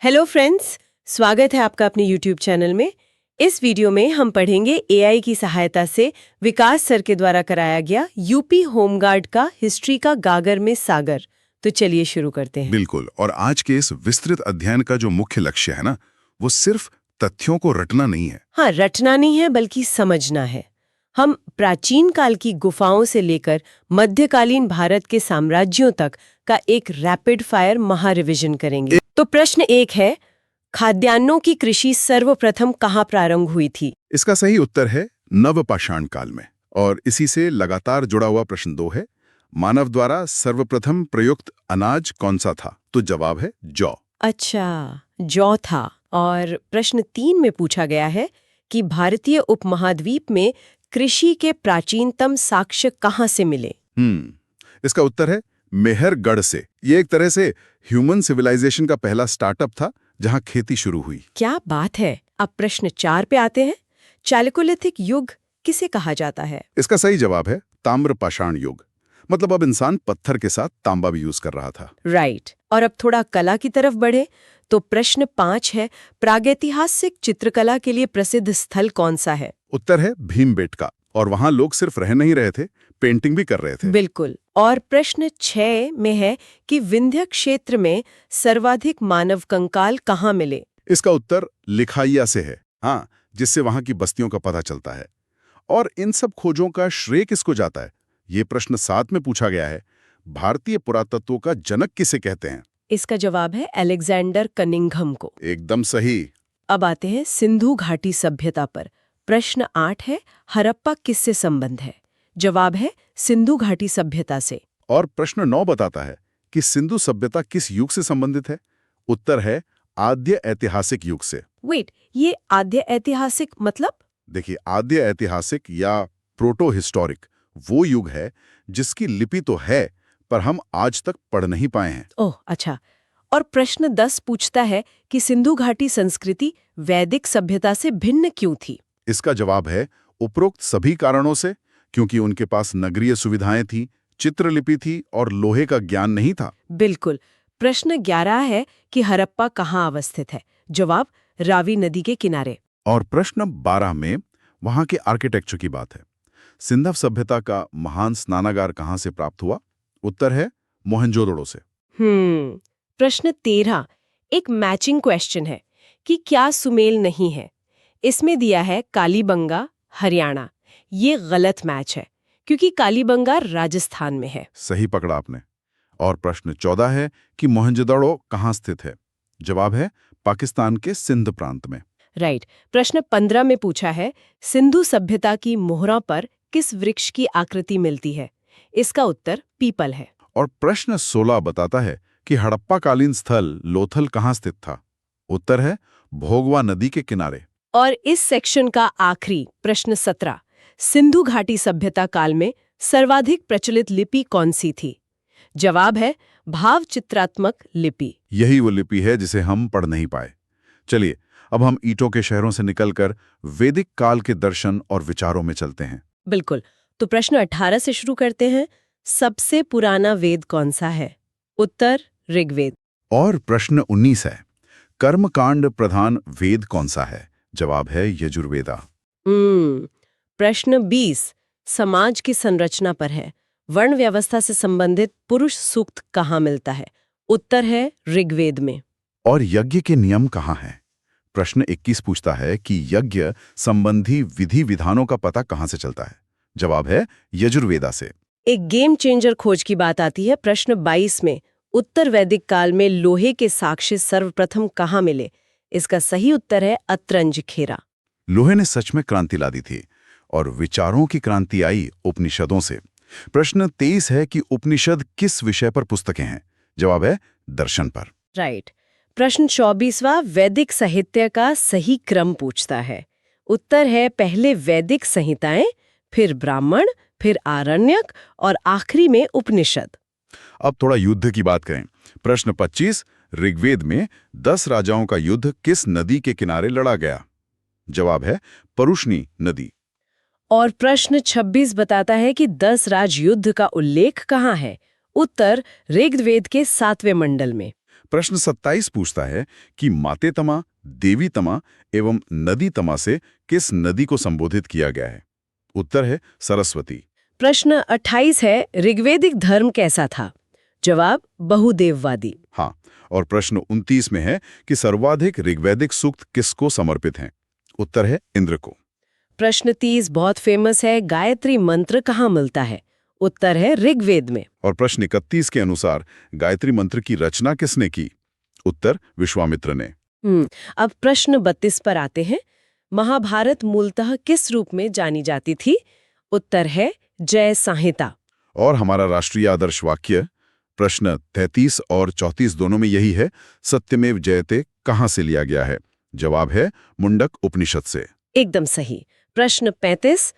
Hello friends, स्वागत है आपका अपने YouTube चैनल में। इस वीडियो में हम पढ़ेंगे एआई की सहायता से विकास सर के द्वारा कराया गया यूपी होमगार्ड का हिस्ट्री का गागर में सागर। तो चलिए शुरू करते हैं। बिल्कुल। और आज के इस विस्तृत अध्ययन का जो मुख्य लक्ष्य है ना, वो सिर्फ तथ्यों को रटना नहीं है। हाँ, रटना नहीं है बल्कि समझना है। हम प्राचीन काल की गुफाओं से लेकर मध्यकालीन भारत के साम्राज्यों तक का एक रैपिड फायर महारिविजन करेंगे। तो प्रश्न एक है, खाद्यान्नों की कृषि सर्वप्रथम कहाँ प्रारंभ हुई थी? इसका सही उत्तर है नवपाषाण काल में। और इसी से लगातार जुड़ा हुआ प्रश्न 2 है, मानव द्वारा सर्वप्रथम प्रयुक्त अनाज कौन सा था? तो जवाब है जौ। अच्छा, जौ था। और प्रश्न 3 में पूछा गया है कि भारतीय उपमहाद्वीप में कृषि के प्राचीनतम साक्ष्य कहाँ से मिले? इसका उत्तर है मेहरगढ़ से। ये एक तरह से ह्यूमन सिविलाइजेशन का पहला स्टार्टअप था जहां खेती शुरू हुई। क्या बात है। अब प्रश्न 4 पे आते हैं। चालकोलिथिक युग किसे कहा जाता है? इसका सही जवाब है ताम्रपाषाण युग। मतलब अब इंसान पत्थर के साथ तांबा भी यूज कर रहा था। राइट। और अब थोड़ा कला की तरफ बढ़े तो प्रश्न 5 है, प्रागैतिहासिक चित्रकला के लिए प्रसिद्ध स्थल कौन सा है? उत्तर है भीमबेटका। और वहां लोग सिर्फ रह नहीं रहे थे, पेंटिंग भी कर रहे थे। बिल्कुल। और प्रश्न 6 में है कि विंध्य क्षेत्र में सर्वाधिक मानव कंकाल कहाँ मिले? इसका उत्तर लिखाइया से है। हाँ, जिससे वहां की बस्तियों का पता चलता है। और इन सब खोजों का श्रेय किसको जाता है? ये प्रश्न 7 में पूछा गया है। भारतीय पुरातत्व का जनक किसे कहते हैं? इसका जवाब है अलेक्जेंडर कनिंघम को। एकदम सही। अब आते हैं सिंधु घाटी सभ्यता पर। प्रश्न 8 है, हड़प्पा किससे संबंध है? जवाब है सिंधु घाटी सभ्यता से। और प्रश्न 9 बताता है कि सिंधु सभ्यता किस युग से संबंधित है? उत्तर है आद्य ऐतिहासिक युग से। वेट, ये आद्य ऐतिहासिक मतलब? देखिए, आद्य ऐतिहासिक या प्रोटो हिस्टोरिक वो युग है जिसकी लिपि तो है, पर हम आज तक पढ़ नहीं पाए हैं। ओह अच्छा। और प्रश्न 10 पूछता है कि सिंधु घाटी संस्कृति वैदिक सभ्यता से भिन्न क्यों थी? इसका जवाब है उपरोक्त सभी कारणों से, क्योंकि उनके पास नगरीय सुविधाएं थी, चित्रलिपि थी और लोहे का ज्ञान नहीं था। बिल्कुल। प्रश्न 11 है कि हड़प्पा कहाँ अवस्थित है? जवाब रावी नदी के किनारे। और प्रश्न 12 में वहां के आर्किटेक्चर की बात है। सिंधव सभ्यता का महान स्नानागार कहां से प्राप्त हुआ? उत्तर है मोहनजोदड़ो से। प्रश्न 13 एक मैचिंग क्वेश्चन है कि क्या सुमेल नहीं है? इसमें दिया है कालीबंगा हरियाणा। ये गलत मैच है क्योंकि कालीबंगा राजस्थान में है। सही पकड़ा आपने। और प्रश्न 14 है कि मोहनजोदड़ो कहां स्थित है? जवाब है पाकिस्तान के सिंध प्रांत में। राइट। प्रश्न 15 में पूछा है सिंधु सभ्यता की मोहरा पर किस वृक्ष की आकृति मिलती है? इसका उत्तर पीपल है। और प्रश्न 16 बताता है कि हड़प्पाकालीन स्थल लोथल कहां स्थित था? उत्तर है भोगवा नदी के किनारे। और इस सेक्शन का आखिरी प्रश्न 17, सिंधु घाटी सभ्यता काल में सर्वाधिक प्रचलित लिपि कौन सी थी? जवाब है भाव चित्रात्मक लिपि। यही वो लिपि है जिसे हम पढ़ नहीं पाए। चलिए, अब हम ईंटों के शहरों से निकलकर वैदिक काल के दर्शन और विचारों में चलते हैं। बिल्कुल। तो प्रश्न 18 से शुरू करते हैं। सबसे पुराना वेद कौन सा है? उत्तर ऋग्वेद। और प्रश्न 19 है, कर्मकांड प्रधान वेद कौन सा है? जवाब है यजुर्वेदा। प्रश्न 20 समाज की संरचना पर है। वर्ण व्यवस्था से संबंधित पुरुष सूक्त कहाँ मिलता है? उत्तर है ऋग्वेद में। और यज्ञ के नियम कहाँ हैं? प्रश्न 21 पूछता है कि यज्ञ संबंधी विधि विधानों का पता कहाँ से चलता है? जवाब है यजुर्वेदा से। एक गेम चेंजर खोज की बात आती है प्रश्न 22 में। उत्तर वैदिक काल में लोहे के साक्ष्य सर्वप्रथम कहाँ मिले? इसका सही उत्तर है अतरंज-खेरा। लोहे ने सच में क्रांति ला दी थी और विचारों की क्रांति आई उपनिषदों से। प्रश्न 23 है कि उपनिषद किस विषय पर पुस्तकें हैं? जवाब है दर्शन पर। राइट। प्रश्न 24वां वैदिक साहित्य का सही क्रम पूछता है। उत्तर है पहले वैदिक संहिताएं, फिर ब्राह्मण, फिर आरण्यक और आखिरी में उपनिषद। अब थोड़ा युद्ध की बात करें। प्रश्न 25 ऋग्वेद में 10 राजाओं का युद्ध किस नदी के किनारे लड़ा गया? जवाब है परुष्णी नदी। और प्रश्न 26 बताता है कि 10 राज युद्ध का उल्लेख कहाँ है? उत्तर ऋग्वेद के 7वें मंडल में। प्रश्न 27 पूछता है कि माते तमा, देवी तमा एवं नदी तमा से किस नदी को संबोधित किया गया है? उत्तर है सरस्वती। प्रश्न 28 है ऋग्वेदिक धर्म कैसा था? जवाब बहुदेववादी। हाँ, और प्रश्न 29 में है कि सर्वाधिक ऋग्वैदिक सूक्त किसको समर्पित हैं? उत्तर है इंद्र को। प्रश्न 30 बहुत फेमस है, गायत्री मंत्र कहाँ मिलता है? उत्तर है ऋग्वेद में। और प्रश्न 31 के अनुसार गायत्री मंत्र की रचना किसने की? उत्तर विश्वामित्र ने। अब प्रश्न 32 पर आते हैं। महाभारत मूलतः किस रूप में जानी जाती थी? उत्तर है जय संहिता। और हमारा राष्ट्रीय आदर्श वाक्य प्रश्न 33 और 34 दोनों में यही है, सत्यमेव जयते कहाँ से लिया गया है? जवाब है मुंडक उपनिषद से। एकदम सही। प्रश्न 35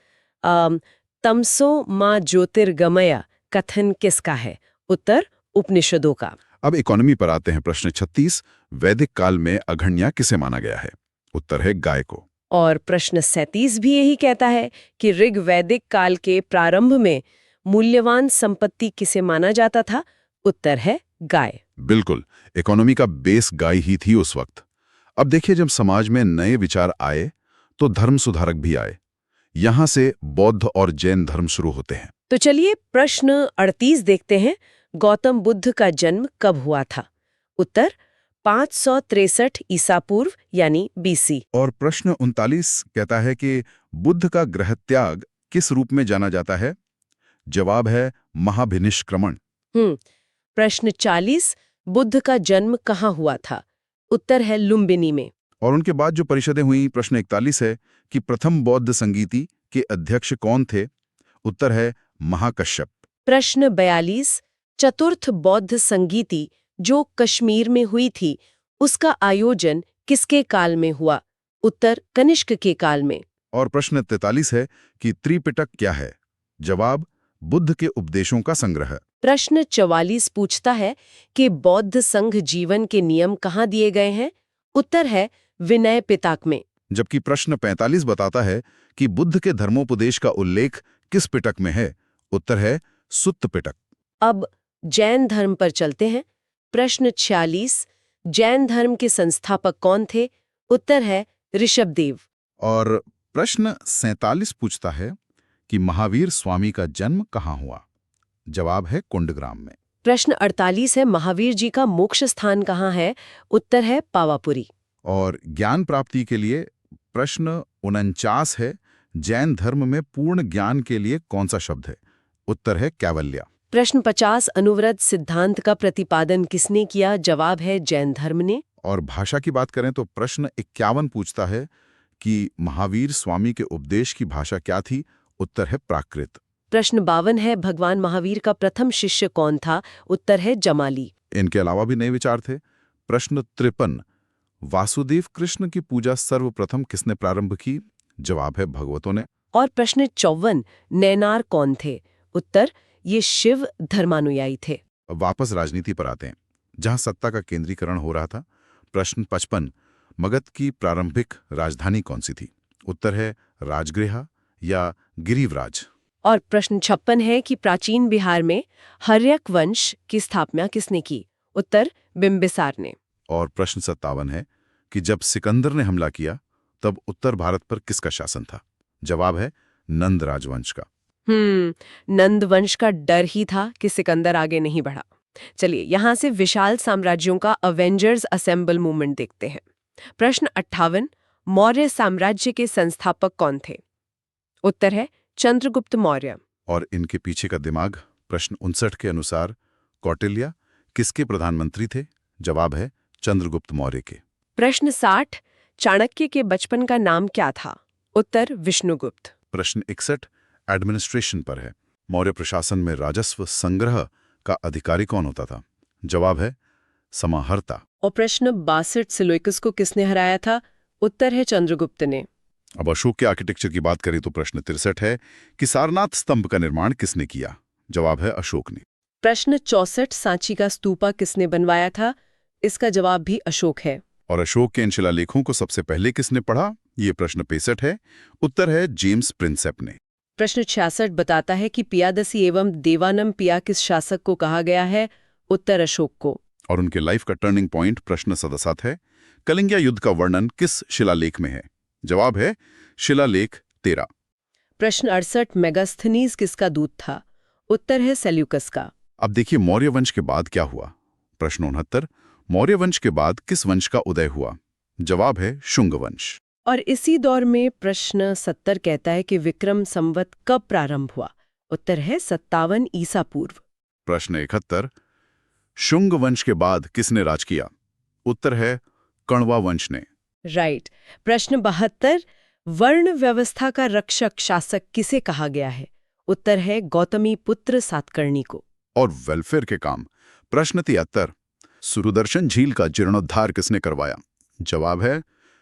तमसो मां ज्योतिर्गमय कथन किसका है? उत्तर उपनिषदों का। अब इकोनॉमी पर आते हैं। प्रश्न 36 वैदिक काल में अघन्या किसे माना गया है? उत्तर है गाय को। और प्रश्न 37 भी यही कहता है कि ऋग्वैदिक काल के प्रारंभ में मूल्यवान संपत्ति किसे माना जाता था? उत्तर है गाय। बिल्कुल, इकोनॉमी का बेस गाय ही थी उस वक्त। अब देखिए, जब समाज में नए विचार आए तो धर्म सुधारक भी आए। यहां से बौद्ध और जैन धर्म शुरू होते हैं। तो चलिए प्रश्न 38 देखते हैं। गौतम बुद्ध का जन्म कब हुआ था? उत्तर 563 ईसा पूर्व यानी बीसी। और प्रश्न 39 कहता है कि बुद्ध का गृह त्याग किस रूप में जाना जाता है? जवाब है महाभिनिष्क्रमण। प्रश्न 40 बुद्ध का जन्म कहाँ हुआ था? उत्तर है लुम्बिनी में। और उनके बाद जो परिषदें हुई, प्रश्न 41 है कि प्रथम बौद्ध संगीति के अध्यक्ष कौन थे? उत्तर है महाकश्यप। प्रश्न 42 चतुर्थ बौद्ध संगीति जो कश्मीर में हुई थी, उसका आयोजन किसके काल में हुआ? उत्तर कनिष्क के काल में। और प्रश्न 43 है कि त्रिपिटक क्या है? जवाब बुद्ध के उपदेशों का संग्रह। प्रश्न 44 पूछता है कि बौद्ध संघ जीवन के नियम कहाँ दिए गए हैं? उत्तर है विनय पिटक में। जबकि प्रश्न 45 बताता है कि बुद्ध के धर्मोपदेश का उल्लेख किस पिटक में है? उत्तर है सुत्त पिटक। अब जैन धर्म पर चलते हैं। प्रश्न 46 जैन धर्म के संस्थापक कौन थे? उत्तर है ऋषभदेव। और प्रश्न 47 पूछता है कि महावीर स्वामी का जन्म कहाँ हुआ? जवाब है कुंडग्राम में। प्रश्न 48 है महावीर जी का मोक्ष स्थान कहाँ है? उत्तर है पावापुरी। और ज्ञान प्राप्ति के लिए प्रश्न 49 है जैन धर्म में पूर्ण ज्ञान के लिए कौन सा शब्द है? उत्तर है कैवल्य। प्रश्न 50 अनुव्रत सिद्धांत का प्रतिपादन किसने किया? जवाब है जैन धर्म ने। और भाषा की बात करें तो प्रश्न 51 पूछता है कि महावीर स्वामी के उपदेश की भाषा क्या थी? उत्तर है प्राकृत। प्रश्न 52 है भगवान महावीर का प्रथम शिष्य कौन था? उत्तर है जमाली। इनके अलावा भी नए विचार थे। प्रश्न 53 वासुदेव कृष्ण की पूजा सर्वप्रथम किसने प्रारंभ की? जवाब है भगवतों ने। और प्रश्न 54 नैनार कौन थे? उत्तर ये शिव धर्मानुयायी थे। वापस राजनीति पर आते हैं, जहां सत्ता का केंद्रीकरण हो रहा था। प्रश्न 55 मगध की प्रारंभिक राजधानी कौन सी थी? उत्तर है राजगृह या गिरिवराज। और प्रश्न 56 है कि प्राचीन बिहार में हर्यक वंश की स्थापना किसने की? उत्तर बिंबिसार ने। और प्रश्न 57 है कि जब सिकंदर ने हमला किया तब उत्तर भारत पर किसका शासन था? जवाब है नंद राजवंश का। नंद वंश का डर ही था कि सिकंदर आगे नहीं बढ़ा। चलिए यहां से विशाल साम्राज्यों का अवेंजर्स असेंबल मूवमेंट देखते हैं। प्रश्न 58 मौर्य साम्राज्य के संस्थापक कौन थे? उत्तर है चंद्रगुप्त मौर्य। और इनके पीछे का दिमाग प्रश्न 59 के अनुसार कौटिल्य किसके प्रधानमंत्री थे? जवाब है चंद्रगुप्त मौर्य के। प्रश्न 60 चाणक्य के बचपन का नाम क्या था? उत्तर विष्णुगुप्त। प्रश्न 61 एडमिनिस्ट्रेशन पर है। मौर्य प्रशासन में राजस्व संग्रह का अधिकारी कौन होता था? जवाब है समाहर्ता। और प्रश्न 62 सिलोइकस को किसने हराया था? उत्तर है चंद्रगुप्त ने। अब अशोक के आर्किटेक्चर की बात करें तो प्रश्न 63 है कि सारनाथ स्तंभ का निर्माण किसने किया? जवाब है अशोक ने। प्रश्न 64 सांची का स्तूपा किसने बनवाया था? इसका जवाब भी अशोक है। और अशोक के इन शिलालेखों को सबसे पहले किसने पढ़ा? ये प्रश्न 65 है। उत्तर है जेम्स प्रिंसेप ने। प्रश्न 66 बताता है कि पियादसी एवं देवानम पिया किस शासक को कहा गया है? उत्तर अशोक को। और उनके लाइफ का टर्निंग पॉइंट प्रश्न 67 है, कलिंगा युद्ध का वर्णन किस शिलालेख में है? जवाब है शिलालेख 13। प्रश्न 68, मेगास्थनीज किसका दूत था? उत्तर है सेल्यूकस का। अब देखिए मौर्य वंश के बाद क्या हुआ। प्रश्न 69, मौर्य वंश के बाद किस वंश का उदय हुआ? जवाब है शुंग वंश। और इसी दौर में प्रश्न 70 कहता है कि विक्रम संवत कब प्रारंभ हुआ? उत्तर है 57 ईसा पूर्व। प्रश्न 71, शुंग वंश के बाद किसने राज किया? उत्तर है कण्वा वंश ने। राइट। प्रश्न 72, वर्ण व्यवस्था का रक्षक शासक किसे कहा गया है? उत्तर है गौतमी पुत्र सातकर्णी को। और वेलफेयर के काम। प्रश्न 73, सुरदर्शन झील का जीर्णोद्धार किसने करवाया? जवाब है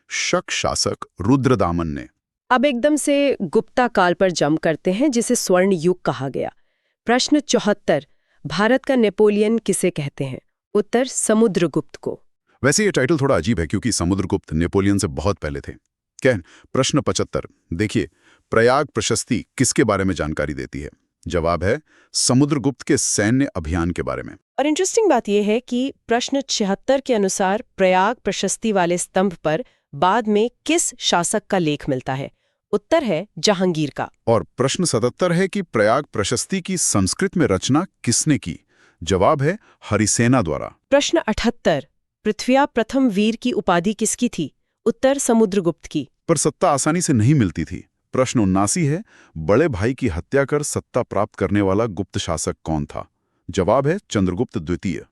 शक शासक रुद्रदामन ने। अब एकदम से गुप्ता काल पर जंप करते हैं, जिसे स्वर्ण युग कहा गया। प्रश्न 74, भारत का नेपोलियन किसे कहते हैं? उत्तर समुद्रगुप्त को। वैसे ये टाइटल थोड़ा अजीब है क्योंकि समुद्रगुप्त नेपोलियन से बहुत पहले थे। क्या? प्रश्न 75, देखिए प्रयाग प्रशस्ति किसके बारे में जानकारी देती है? जवाब है समुद्रगुप्त के सैन्य अभियान के बारे में। और इंटरेस्टिंग बात यह है कि प्रश्न 76 के अनुसार प्रयाग प्रशस्ति वाले स्तंभ पर बाद में किस शासक का लेख मिलता है? उत्तर है जहांगीर का। और प्रश्न 77 है कि प्रयाग प्रशस्ति की संस्कृत में रचना किसने की? जवाब है हरिसेना द्वारा। प्रश्न 78, पृथ्व्या प्रथम वीर की उपाधि किसकी थी? उत्तर समुद्रगुप्त की। पर सत्ता आसानी से नहीं मिलती थी। प्रश्न 79 है, बड़े भाई की हत्या कर सत्ता प्राप्त करने वाला गुप्त शासक कौन था? जवाब है चंद्रगुप्त द्वितीय।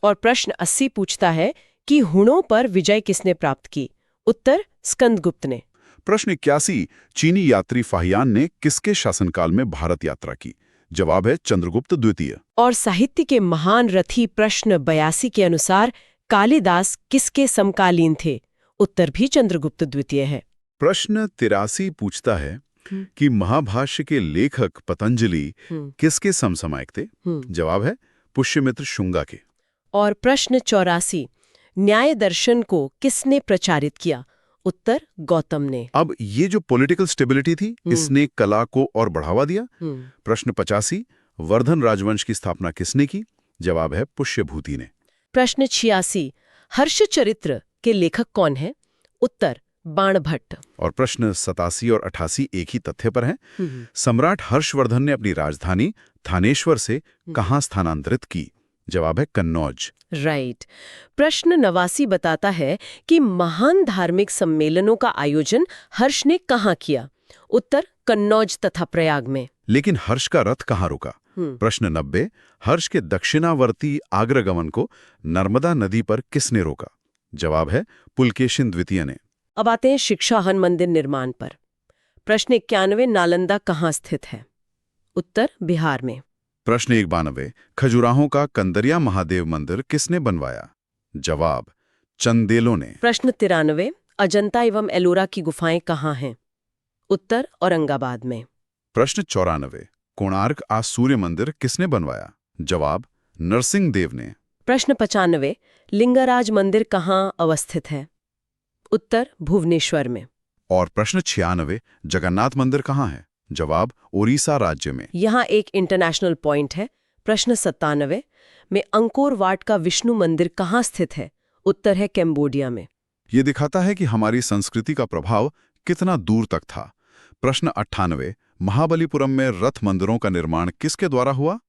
और प्रश्न 80 पूछता है कि हुणों पर विजय किसने प्राप्त की? उत्तर स्कंदगुप्त ने। प्रश्न 81, चीनी यात्री फाहियान ने किसके शासनकाल में भारत यात्रा की? जवाब है चंद्रगुप्त द्वितीय। और साहित्य के महान रथी प्रश्न 82 के अनुसार कालिदास किसके समकालीन थे? उत्तर भी चंद्रगुप्त द्वितीय है। प्रश्न 83 पूछता है कि महाभाष्य के लेखक पतंजलि किसके समसामयिक थे? जवाब है पुष्यमित्र शुंगा के। और प्रश्न 84, न्याय दर्शन को किसने प्रचारित किया? उत्तर गौतम ने। अब ये जो पॉलिटिकल स्टेबिलिटी थी, इसने कला को और बढ़ावा दिया। प्रश्न 85, वर्धन राजवंश की स्थापना किसने की? जवाब है पुष्यभूति ने। प्रश्न 86, हर्षचरित्र के लेखक कौन है? उत्तर बाणभट्ट। और प्रश्न 87 और 88 एक ही तथ्य पर हैं। सम्राट हर्षवर्धन ने अपनी राजधानी थानेश्वर से कहां स्थानांतरित की? जवाब है कन्नौज। राइट। प्रश्न 89 बताता है कि महान धार्मिक सम्मेलनों का आयोजन हर्ष ने कहां किया? उत्तर कन्नौज तथा प्रयाग में। लेकिन हर्ष का रथ कहां रुका? प्रश्न 90, हर्ष के दक्षिणावर्ती आग्रगमन को नर्मदा नदी पर किसने रोका? जवाब है पुलकेशिन द्वितीय ने। अब आते हैं शिक्षाहन मंदिर निर्माण पर। प्रश्न 91, नालंदा कहाँ स्थित है? उत्तर बिहार में। प्रश्न 91, खजुराहों का कंदरिया महादेव मंदिर किसने बनवाया? जवाब चंदेलों ने। प्रश्न 93, अजंता एवं एलोरा की गुफाएं कहाँ हैं? उत्तर औरंगाबाद में। प्रश्न 94, कोणार्क आज सूर्य मंदिर किसने बनवाया? जवाब नरसिंह देव ने। प्रश्न 95, लिंगराज मंदिर कहाँ अवस्थित है? उत्तर भुवनेश्वर में। और प्रश्न 96, जगन्नाथ मंदिर कहाँ है? जवाब ओडिशा राज्य में। यहाँ एक इंटरनेशनल पॉइंट है। प्रश्न 97 में अंकोर वाट का विष्णु मंदिर कहाँ स्थित है? उत्तर है कैम्बोडिया में। ये दिखाता है कि हमारी संस्कृति का प्रभाव कितना दूर तक था। प्रश्न 98, महाबलीपुरम में रथ मंदिरों का निर्माण किसके द्वारा हुआ?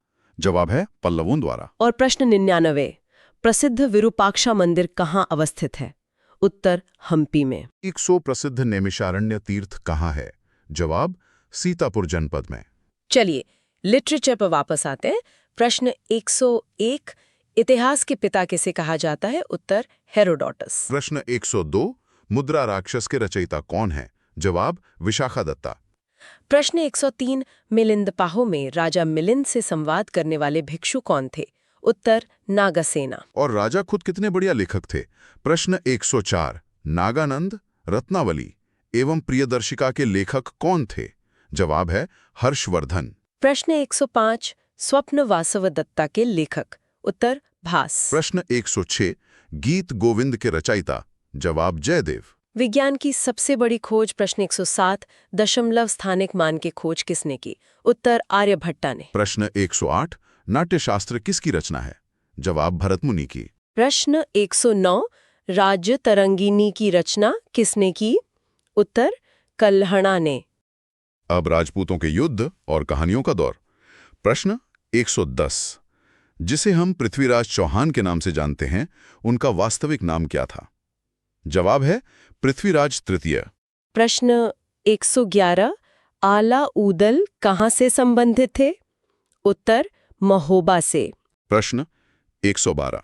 जवाब है पल्लवों द्वारा। और प्रश्न 99, प्रसिद्ध विरूपाक्षा मंदिर कहाँ अवस्थित है? उत्तर हम्पी में। 100 प्रसिद्ध नैमिषारण्य तीर्थ कहाँ है? जवाब सीतापुर जनपद में। चलिए लिटरेचर पर वापस आते हैं। प्रश्न 101, इतिहास के पिता किसे कहा जाता है? उत्तर हेरोडोटस। प्रश्न 102, मुद्रा राक्षस के रचयिता कौन है? जवाब विशाखादत्ता। प्रश्न 103, मिलिंद में राजा मिलिंद से संवाद करने वाले भिक्षु कौन थे? उत्तर नागसेना। और राजा खुद कितने बढ़िया लेखक थे। प्रश्न 104, नागानंद, रत्नावली एवं प्रियदर्शिका के लेखक कौन थे? जवाब है हर्षवर्धन। प्रश्न 105, स्वप्न वासव दत्ता के लेखक? उत्तर भास। प्रश्न 106, गीत गोविंद के रचयिता? जवाब जयदेव। विज्ञान की सबसे बड़ी खोज? प्रश्न 107, दशमलव स्थानिक मान की खोज किसने की? उत्तर आर्यभट्टा ने। प्रश्न 108, नाट्यशास्त्र किसकी रचना है? जवाब भरतमुनि की। प्रश्न 109 राज्य तरंगिनी की रचना किसने की? उत्तर कल्हड़ा ने। अब राजपूतों के युद्ध और कहानियों का दौर। प्रश्न 110, जिसे हम पृथ्वीराज चौहान के नाम से जानते हैं, उनका वास्तविक नाम क्या था? जवाब है पृथ्वीराज तृतीय। प्रश्न 111 आला ऊदल कहाँ से संबंधित थे? उत्तर महोबा से। प्रश्न 112,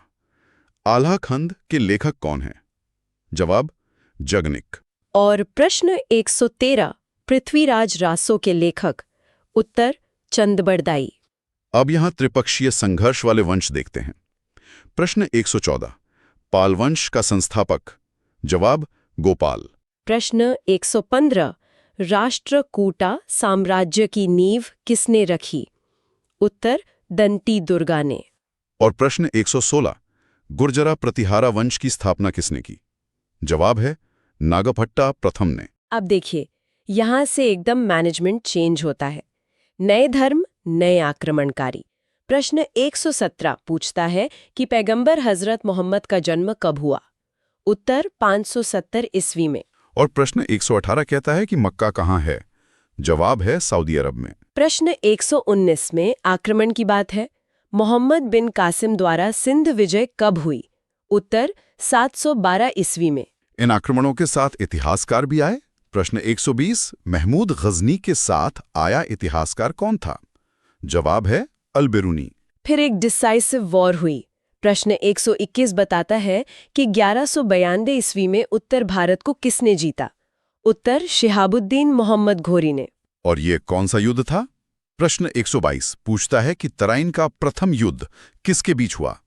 आल्हा खंड के लेखक कौन हैं? जवाब जगनिक। और प्रश्न 113 पृथ्वीराज रासो के लेखक? उत्तर चंदबरदाई। अब यहां त्रिपक्षीय संघर्ष वाले वंश देखते हैं। प्रश्न 114, पाल वंश का संस्थापक? जवाब गोपाल। प्रश्न 115 राष्ट्रकूटा साम्राज्य की नींव किसने रखी? उत्तर दंती दुर्गा ने। और प्रश्न 116, गुर्जरा प्रतिहारा वंश की स्थापना किसने की? जवाब है नागभट्टा प्रथम ने। अब देखिए, यहाँ से एकदम मैनेजमेंट चेंज होता है। नए धर्म, नए आक्रमणकारी। प्रश्न 117 पूछता है कि पैगंबर हजरत मोहम्मद का जन्म कब हुआ? उत्तर 570 ईस्वी में। और प्रश्न 118 कहता है कि मक्का कहाँ है? जवाब है सऊदी अरब में। प्रश्न 119 में आक्रमण की बात है। मोहम्मद बिन कासिम द्वारा सिंध विजय कब हुई? उत्तर 712 ईस्वी में। इन आक्रमणों के साथ इतिहासकार भी आए। प्रश्न 120, महमूद गजनी के साथ आया इतिहासकार कौन था? जवाब है अल-बिरूनी। फिर एक डिसाइसिव वॉर हुई। प्रश्न 121 बताता है कि 1192 ईस्वी में उत्तर भारत को किसने जीता? उत्तर शिहाबुद्दीन मोहम्मद घोरी ने। और ये कौन सा युद्ध था? प्रश्न 122 पूछता है कि तराइन का प्रथम युद्ध किसके बीच हुआ?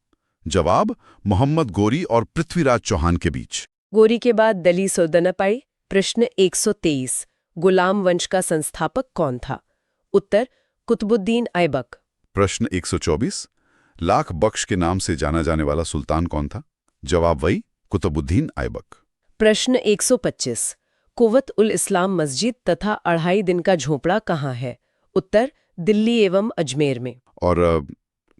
जवाब मोहम्मद गोरी और पृथ्वीराज चौहान के बीच। गोरी के बाद दली सल्तनत आई। प्रश्न 123 गुलाम वंश का संस्थापक कौन था? उत्तर कुतुबुद्दीन ऐबक। प्रश्न 124 लाख बख्श के नाम से जाना जाने वाला सुल्तान कौन था? जवाब वही कुतुबुद्दीन ऐबक। प्रश्न 125 कुव्वत उल इस्लाम मस्जिद तथा 2.5 दिन का झोपड़ा कहाँ है? उत्तर दिल्ली एवं अजमेर में। और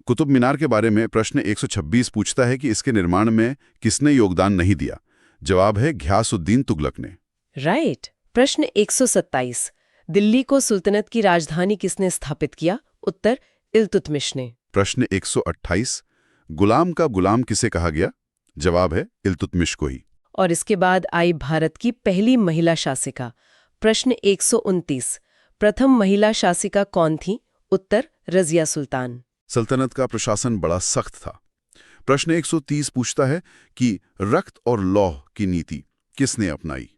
कुतुब मीनार के बारे में प्रश्न 126 पूछता है कि इसके निर्माण में किसने योगदान नहीं दिया? जवाब है घियासुद्दीन तुगलक ने। राइट। प्रश्न 127 दिल्ली को सुल्तनत की राजधानी किसने स्थापित किया? उत्तर इल्तुतमिश ने। प्रश्न 128 गुलाम का गुलाम किसे कहा गया? जवाब है इल्तुतमिश को ही। और इसके बाद आई भारत की पहली महिला शासिका। प्रश्न 129 प्रथम महिला शासिका कौन थी? उत्तर रजिया सुल्तान। सल्तनत का प्रशासन बड़ा सख्त था। प्रश्न 130 पूछता है कि रक्त और लौह की नीति किसने अपनाई?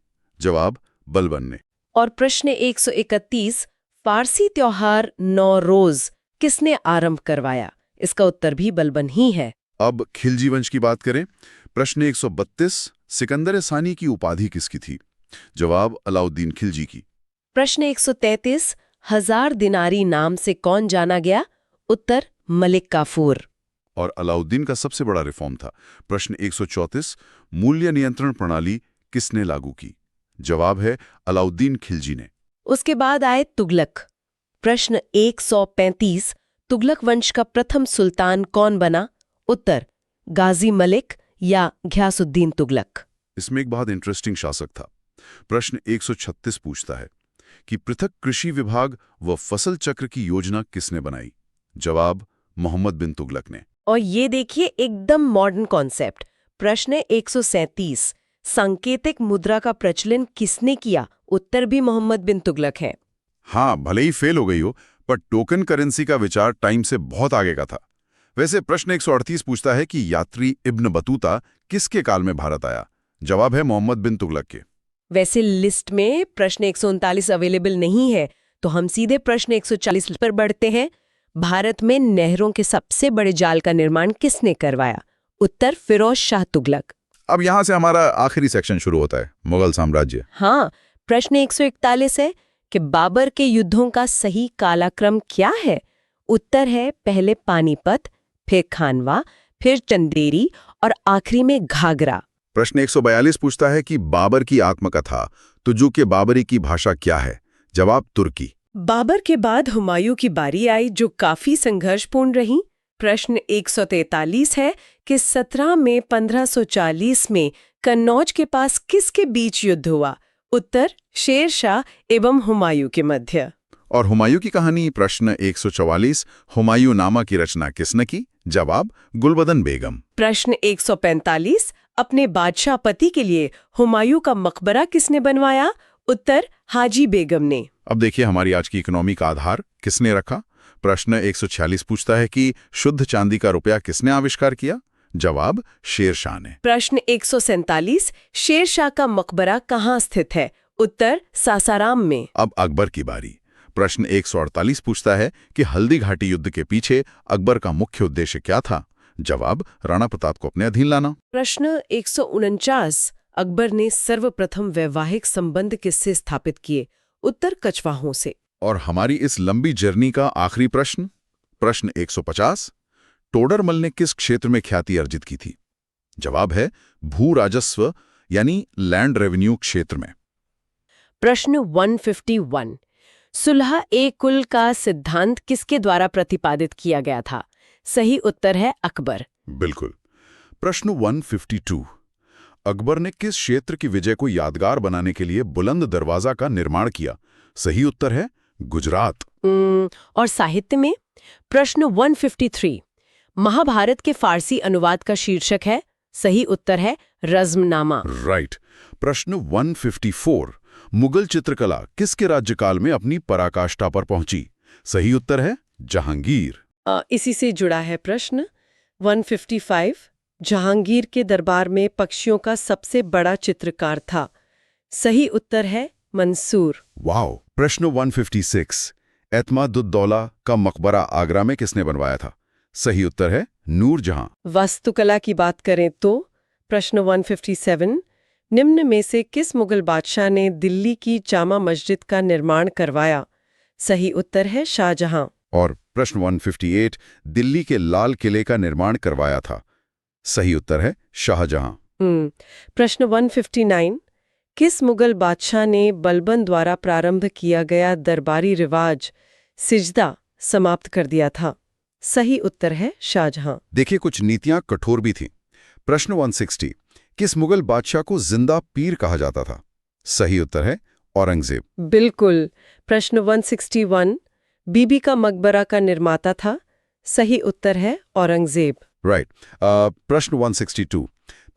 जवाब बलबन ने। और प्रश्न 131 फारसी त्योहार नौरोज किसने आरंभ करवाया? इसका उत्तर भी बलबन ही है। अब खिलजी वंश की बात करें। प्रश्न 132 सिकंदर सानी की उपाधि किसकी थी? जवाब अलाउद्दीन खिलजी की। प्रश्न 133 1000 दिनारी नाम से कौन जाना गया? उत्तर मलिक काफूर। और अलाउद्दीन का सबसे बड़ा रिफॉर्म था। प्रश्न 134 मूल्य नियंत्रण प्रणाली किसने लागू की? जवाब है अलाउद्दीन खिलजी ने। उसके बाद आए तुगलक। प्रश्न 135 तुगलक वंश का प्रथम सुल्तान कौन बना? उत्तर गाजी मलिक या घियासुद्दीन तुगलक। इसमें एक बहुत इंटरेस्टिंग शासक था। प्रश्न 136 पूछता है कि पृथक कृषि विभाग व फसल चक्र की योजना किसने बनाई? जवाब मोहम्मद बिन तुगलक ने। और ये देखिए एकदम मॉडर्न कॉन्सेप्ट। प्रश्न 137 सांकेतिक मुद्रा का प्रचलन किसने किया? उत्तर भी मोहम्मद बिन तुगलक है। हाँ, भले ही फेल हो गई हो, पर टोकन करेंसी का विचार टाइम से बहुत आगे का था। वैसे प्रश्न 138 पूछता है कि यात्री इब्न बतूता किसके काल में भारत आया? जवाब है मोहम्मद बिन तुगलक के। वैसे लिस्ट में प्रश्न 139 अवेलेबल नहीं है, तो हम सीधे प्रश्न 140 पर बढ़ते हैं। भारत में नहरों के सबसे बड़े जाल का निर्माण किसने करवाया? उत्तर फिरोज शाह तुगलक। अब यहां से हमारा आखिरी सेक्शन शुरू होता है, मुगल साम्राज्य। हाँ, प्रश्न 141 है कि बाबर के युद्धों का सही कालक्रम क्या है? उत्तर है पहले पानीपत, फिर खानवा, फिर चंदेरी और आखिरी में घाघरा। प्रश्न 142 पूछता है कि बाबर की आत्मकथा तुजू के बाबरी की भाषा क्या है? जवाब तुर्की। बाबर के बाद हुमायूं की बारी आई जो काफी संघर्षपूर्ण रही। प्रश्न 143 है कि 17 मई 1540 में कन्नौज के पास किसके बीच युद्ध हुआ? उत्तर शेर शाह एवं हुमायूं के मध्य। और हुमायूं की कहानी प्रश्न 144, हुमायूं नामा की रचना किसने की? जवाब गुलबदन बेगम। प्रश्न 145, अपने बादशाह पति के लिए हुमायूं का मकबरा किसने बनवाया? उत्तर हाजी बेगम ने। अब देखिए हमारी आज की इकोनॉमी का आधार किसने रखा? प्रश्न 146 पूछता है कि शुद्ध चांदी का रुपया किसने आविष्कार किया? जवाब शेर शाह ने। प्रश्न 147, शेर शाह का मकबरा कहाँ स्थित है? उत्तर सासाराम में। अब अकबर की बारी। प्रश्न 148 पूछता है कि हल्दी घाटी युद्ध के पीछे अकबर का मुख्य उद्देश्य क्या था? जवाब राणा प्रताप को अपने अधीन लाना। प्रश्न 149, अकबर ने सर्वप्रथम वैवाहिक संबंध किससे स्थापित किए? उत्तर कछवाहों से। और हमारी इस लंबी जर्नी का आखिरी प्रश्न, प्रश्न 150, टोडरमल ने किस क्षेत्र में ख्याति अर्जित की थी? जवाब है भू राजस्व यानी लैंड रेवेन्यू क्षेत्र में। प्रश्न 151, सुलह ए कुल का सिद्धांत किसके द्वारा प्रतिपादित किया गया था? सही उत्तर है अकबर। बिल्कुल। प्रश्न 152, अकबर ने किस क्षेत्र की विजय को यादगार बनाने के लिए बुलंद दरवाजा का निर्माण किया? सही उत्तर है गुजरात। और साहित्य में? प्रश्न 153, महाभारत के फारसी अनुवाद का शीर्षक है? सही उत्तर है रज़्मनामा। राइट। प्रश्न 154, मुगल चित्रकला किसके राज्यकाल में अपनी पराकाष्ठा पर पहुंची? सही उत्तर है जहांगीर। इसी से जुड़ा है प्रश्न 155, जहांगीर के दरबार में पक्षियों का सबसे बड़ा चित्रकार था? सही उत्तर है मंसूर। वाओ। प्रश्न 156, एतमादुद्दौला का मकबरा आगरा में किसने बनवाया था? सही उत्तर है नूरजहां। वास्तुकला की बात करें तो प्रश्न 157, निम्न में से किस मुगल बादशाह ने दिल्ली की जामा मस्जिद का निर्माण करवाया? सही उत्तर है शाहजहां। और प्रश्न 158, दिल्ली के लाल किले का निर्माण करवाया था? सही उत्तर है शाहजहां। प्रश्न 159, किस मुगल बादशाह ने बलबन द्वारा प्रारंभ किया गया दरबारी रिवाज सिजदा समाप्त कर दिया था? सही उत्तर है शाहजहां। देखिए कुछ नीतियां कठोर भी थीं। प्रश्न 160, किस मुगल बादशाह को जिंदा पीर कहा जाता था? सही उत्तर है औरंगजेब। बिल्कुल। प्रश्न 161, बीबी का मकबरा का निर्माता था? सही उत्तर है औरंगजेब। राइट। प्रश्न 162,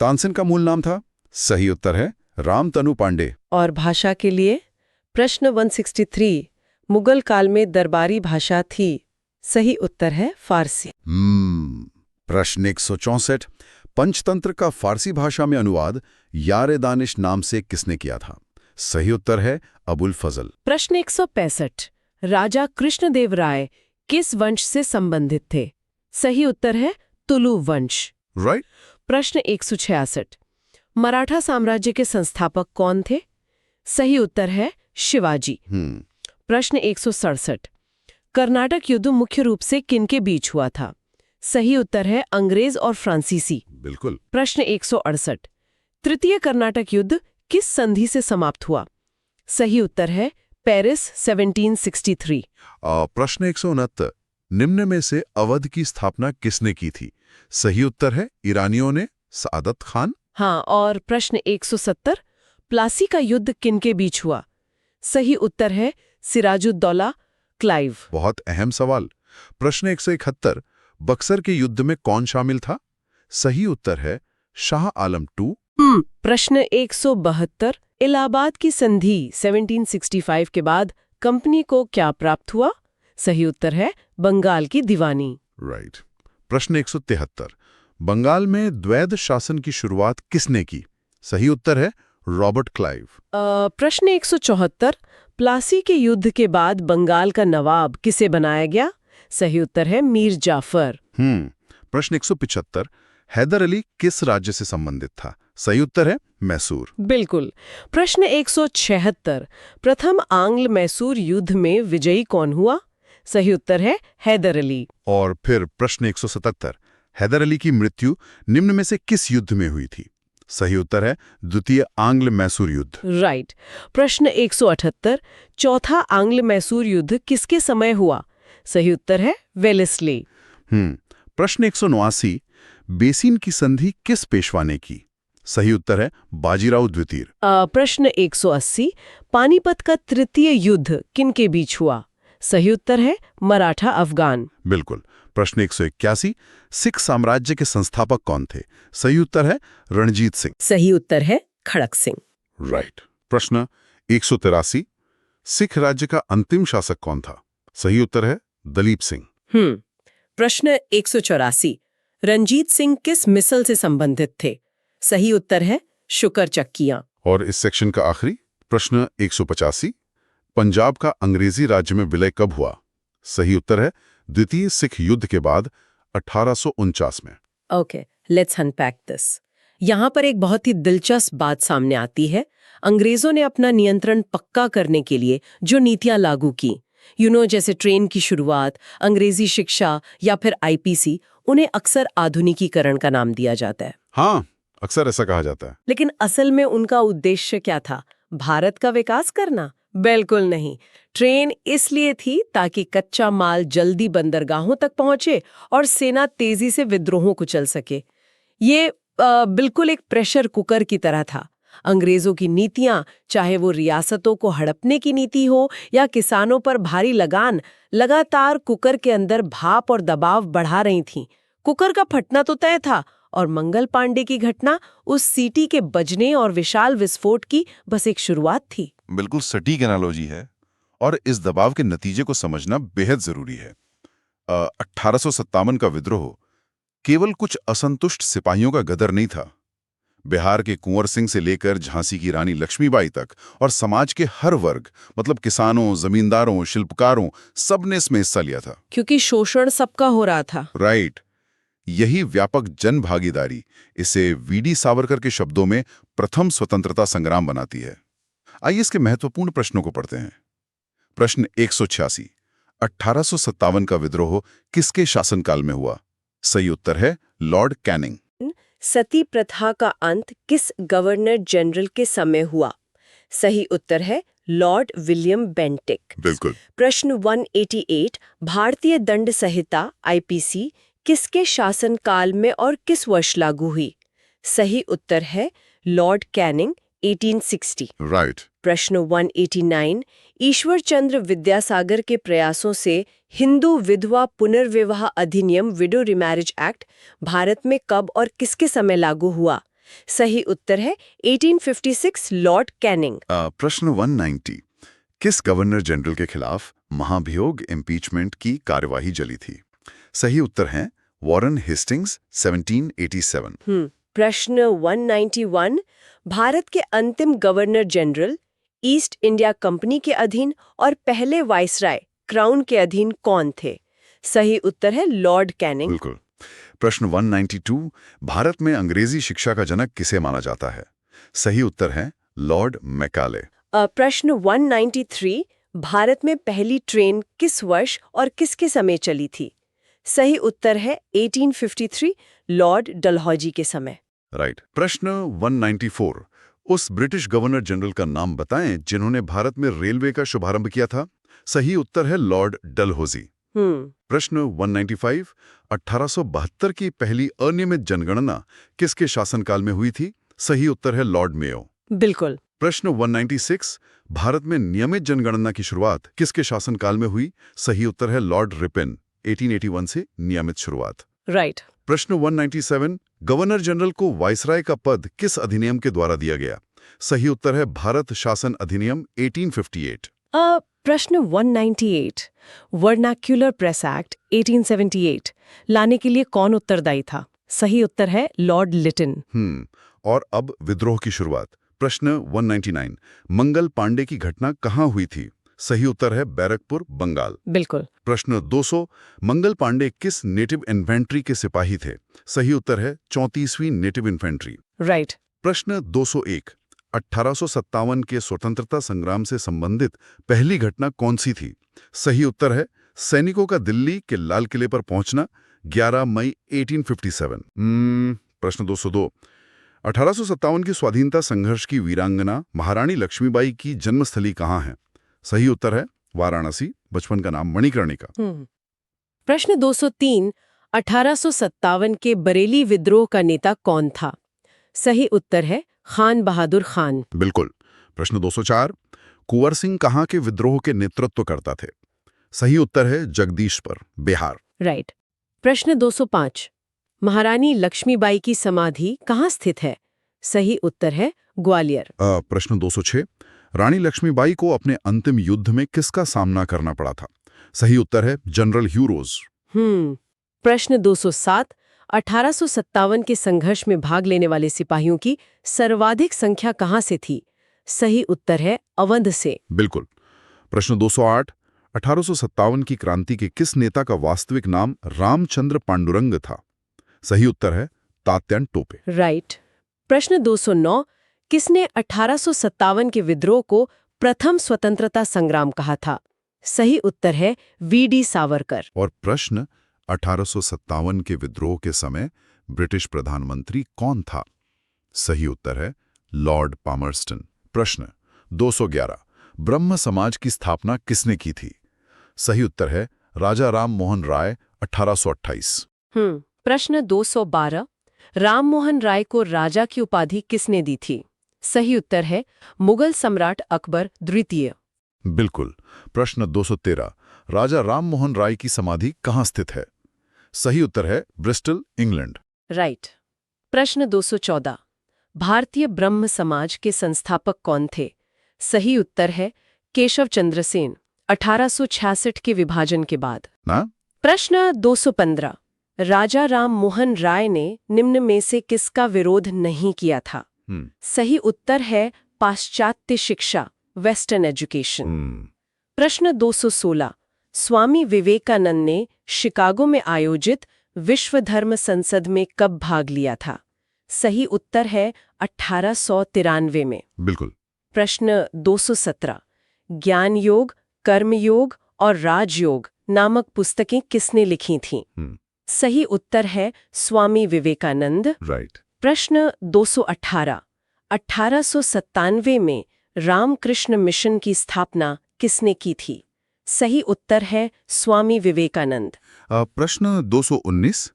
तानसेन का मूल नाम था? सही उत्तर है रामतनु पांडे। और भाषा के लिए? प्रश्न 163, मुगल काल में दरबारी भाषा थी? सही उत्तर है फारसी। प्रश्न 164, पंचतंत्र का फारसी भाषा में अनुवाद यारे दानिश नाम से किसने किया था? सही उत्तर है अबुल फजल। प्रश्न 165, राजा कृष्णदेव राय किस वंश से संबंधित थे? सही उत्तर है तुलु वंश। राइट। प्रश्न 166, मराठा साम्राज्य के संस्थापक कौन थे? सही उत्तर है शिवाजी। प्रश्न 167, कर्नाटक युद्ध मुख्य रूप से किनके बीच हुआ था? सही उत्तर है अंग्रेज और फ्रांसीसी। बिल्कुल। प्रश्न 168, तृतीय कर्नाटक युद्ध किस संधि से समाप्त हुआ? सही उत्तर है पेरिस 1763। प्रश्न 169, निम्न में से अवध की स्थापना किसने की थी? सही उत्तर है ईरानियों ने, सादत खान। हाँ, और प्रश्न 170, प्लासी का युद्ध किनके बीच हुआ? सही उत्तर है सिराजुद्दौला क्लाइव। बहुत अहम सवाल। प्रश्न 171, बक्सर के युद्ध में कौन शामिल था? सही उत्तर है शाह आलम II। प्रश्न 172, इलाहाबाद की संधि 1765 के बाद कंपनी को क्या प्राप्त हुआ? सही उत्तर है बंगाल की दीवानी। राइट। प्रश्न 173, बंगाल में द्वैध शासन की शुरुआत किसने की? सही उत्तर है रॉबर्ट क्लाइव। प्रश्न 174, प्लासी के युद्ध के बाद बंगाल का नवाब किसे बनाया गया? सही उत्तर है मीर जाफर। प्रश्न 175, हैदर अली किस राज्य से संबंधित था? सही उत्तर है मैसूर। बिल्कुल। प्रश्न 176, प्रथम आंग्ल मैसूर युद्ध में विजयी कौन हुआ? सही उत्तर है हैदर अली। और फिर प्रश्न 177, हैदर अली की मृत्यु निम्न में से किस युद्ध में हुई थी? सही उत्तर है द्वितीय आंग्ल मैसूर युद्ध। राइट। प्रश्न 178, चौथा आंग्ल मैसूर युद्ध किसके समय हुआ? सही उत्तर है वेलेस्ली। प्रश्न 179, बेसिन की संधि किस पेशवा ने की? सही उत्तर है बाजीराव द्वितीय। प्रश्न 180 पानीपत का तृतीय युद्ध किनके बीच हुआ? सही उत्तर है मराठा अफगान। बिल्कुल। प्रश्न 181 सिख साम्राज्य के संस्थापक कौन थे? सही उत्तर है रणजीत सिंह। सही उत्तर है खड़क सिंह। राइट। प्रश्न 183 सिख राज्य का अंतिम शासक कौन था? सही उत्तर है दलीप सिंह। प्रश्न 184 रंजीत सिंह किस मिसल से संबंधित थे? सही उत्तर है शुकर चक्कियां। और इस सेक्शन का आखिरी प्रश्न 185 पंजाब का अंग्रेजी राज्य में विलय कब हुआ? सही उत्तर है द्वितीय सिख युद्ध के बाद 1849 में। Okay, let's unpack this. यहाँ पर एक बहुत ही दिलचस्प बात सामने आती है। अंग्रेजों ने अपना नियंत्रण पक्का करने के लिए जो नीतियां लागू की, जैसे ट्रेन की शुरुआत, अंग्रेजी शिक्षा या फिर आईपीसी, उन्हें अक्सर आधुनिकीकरण का नाम दिया जाता है। हाँ, अक्सर ऐसा कहा जाता है। लेकिन असल में उनका उद्देश्य क्या था? भारत का विकास करना? बिल्कुल नहीं। ट्रेन इसलिए थी ताकि कच्चा माल जल्दी बंदरगाहों तक पहुंचे और सेना तेजी से विद्रोहों को चल सके। ये बिल्कुल एक प्रेशर कुकर की तरह था। अंग्रेजों की नीतियां, चाहे वो रियासतों को हड़पने की नीति हो या किसानों पर भारी लगान, लगातार कुकर के अंदर भाप और दबाव बढ़ा रही थीं। कुकर का फटना तो तय था और मंगल पांडे की घटना उस सीटी के बजने और विशाल विस्फोट की बस एक शुरुआत थी। बिल्कुल सटीक एनालॉजी है और इस दबाव के नतीजे को समझना बेहद जरूरी है। 1857 का विद्रोह केवल कुछ असंतुष्ट सिपाहियों का गदर नहीं था। बिहार के कुंवर सिंह से लेकर झांसी की रानी लक्ष्मीबाई तक और समाज के हर वर्ग, मतलब किसानों, जमींदारों, शिल्पकारों, सबने इसमें हिस्सा लिया था। क्योंकि शोषण सबका हो रहा था। राइट। यही व्यापक जन भागीदारी इसे वीडी सावरकर के शब्दों में प्रथम स्वतंत्रता संग्राम बनाती है। आइए इसके महत्वपूर्ण प्रश्नों को पढ़ते हैं। प्रश्न 186 1857 का विद्रोह किसके शासनकाल में हुआ? सही उत्तर है लॉर्ड कैनिंग। सती प्रथा का अंत किस गवर्नर जनरल के समय हुआ? सही उत्तर है लॉर्ड विलियम बेंटिक। बिल्कुल। प्रश्न 188 भारतीय दंड संहिता आईपीसी किसके शासनकाल में और किस वर्ष लागू हुई? सही उत्तर है लॉर्ड कैनिंग 1860। राइट। प्रश्न 189 ईश्वर चंद्र विद्यासागर के प्रयासों से हिंदू विधवा पुनर्विवाह अधिनियम विडो रिमैरिज एक्ट भारत में कब और किसके समय लागू हुआ? सही उत्तर है 1856 लॉर्ड कैनिंग। प्रश्न 190 किस गवर्नर जनरल के खिलाफ महाभियोग इम्पीचमेंट की कार्यवाही चली थी? सही उत्तर है वॉरेन हेस्टिंग्स 1787। प्रश्न 191 भारत के अंतिम governor general east India company के अधीन और पहले वाइसराय क्राउन के अधीन कौन थे? सही उत्तर है लॉर्ड कैनिंग। बिल्कुल। प्रश्न 192 भारत में अंग्रेजी शिक्षा का जनक किसे माना जाता है? सही उत्तर है लॉर्ड मैकाले। प्रश्न 193 भारत में पहली ट्रेन किस वर्ष और किसके समय चली थी? सही उत्तर है 1853 लॉर्ड डलहौजी के समय। राइट। प्रश्न 194 उस ब्रिटिश गवर्नर जनरल का नाम बताएं जिन्होंने भारत में रेलवे का शुभारंभ किया था? सही उत्तर है लॉर्ड डलहौजी। प्रश्न 195 1872 की पहली अनियमित जनगणना किसके शासनकाल में हुई थी? सही उत्तर है लॉर्ड मेयो। बिल्कुल। प्रश्न 196 भारत में नियमित जनगणना की शुरुआत किसके शासनकाल में हुई? सही उत्तर है लॉर्ड रिपेन 1881 से नियमित शुरुआत। राइट। प्रश्न 197 गवर्नर जनरल को वाइसराय का पद किस अधिनियम के द्वारा दिया गया? सही उत्तर है भारत शासन अधिनियम 1858। प्रश्न 198 वर्नाक्युलर प्रेस एक्ट 1878 लाने के लिए कौन उत्तरदायी था? सही उत्तर है लॉर्ड लिटन। और अब विद्रोह की शुरुआत। प्रश्न 199 मंगल पांडे की घटना कहाँ हुई थी? सही उत्तर है बैरकपुर, बंगाल। बिल्कुल। प्रश्न 200 मंगल पांडे किस नेटिव इन्फेंट्री के सिपाही थे? सही उत्तर है 34वीं नेटिव इन्फेंट्री। राइट। प्रश्न 201 1857 के स्वतंत्रता संग्राम से संबंधित पहली घटना कौन सी थी? सही उत्तर है सैनिकों का दिल्ली के लाल किले पर पहुंचना 11 मई 1857। प्रश्न 202 1857 की स्वाधीनता संघर्ष की वीरांगना महारानी लक्ष्मीबाई की जन्मस्थली कहाँ है? सही उत्तर है वाराणसी, बचपन का नाम मणिकर्णिका। प्रश्न 203 1857 के बरेली विद्रोह का नेता कौन था? सही उत्तर है खान बहादुर खान। बिल्कुल। प्रश्न 204, कुंवर सिंह कहाँ के विद्रोह के नेतृत्व करता थे? सही उत्तर है जगदीशपुर, बिहार। राइट। प्रश्न 205, महारानी लक्ष्मीबाई की समाधि कहाँ स्थित है? सही उत्तर है ग्वालियर। प्रश्न 206, रानी लक्ष्मीबाई को अपने अंतिम युद्ध में किसका सामना करना पड़ा था? सही उत्तर है जनरल ह्यू रोज। प्रश्न 207, 1857 के संघर्ष में भाग लेने वाले सिपाहियों की सर्वाधिक संख्या कहाँ से थी? सही उत्तर है अवध से। बिल्कुल। प्रश्न 208, 1857 की क्रांति के किस नेता का वास्तविक नाम रामचंद्र पांडुरंग था? सही उत्तर है तात्यान टोपे। राइट। प्रश्न 209, किसने 1857 के विद्रोह को प्रथम स्वतंत्रता संग्राम कहा था? सही उत्तर है वीडी सावरकर। और प्रश्न 1857 के विद्रोह के समय ब्रिटिश प्रधानमंत्री कौन था? सही उत्तर है लॉर्ड पामर्स्टन। प्रश्न 211, ब्रह्म समाज की स्थापना किसने की थी? सही उत्तर है राजा राम मोहन राय, 1828। प्रश्न 212, राम मोहन राय को राजा की उपाधि किसने दी थी? सही उत्तर है मुगल सम्राट अकबर द्वितीय। बिल्कुल। प्रश्न 213, राजा राम मोहन राय की समाधि कहाँ स्थित है? सही उत्तर है ब्रिस्टल, इंग्लैंड। राइट। प्रश्न 214, भारतीय ब्रह्म समाज के संस्थापक कौन थे? सही उत्तर है केशव चंद्र सेन, 1866 के विभाजन के बाद ना? प्रश्न 215, राजा राम मोहन राय ने निम्न में से किसका विरोध नहीं किया था? सही उत्तर है पाश्चात्य शिक्षा, वेस्टर्न एजुकेशन। प्रश्न 216, स्वामी विवेकानंद ने शिकागो में आयोजित विश्व धर्म संसद में कब भाग लिया था? सही उत्तर है 1893 में। बिल्कुल। प्रश्न 217, ज्ञान योग, कर्म योग और राजयोग नामक पुस्तकें किसने लिखी थीं? सही उत्तर है स्वामी विवेकानंद। राइट। प्रश्न 218, 1897 में रामकृष्ण मिशन की स्थापना किसने की थी? सही उत्तर है स्वामी विवेकानंद। प्रश्न 219,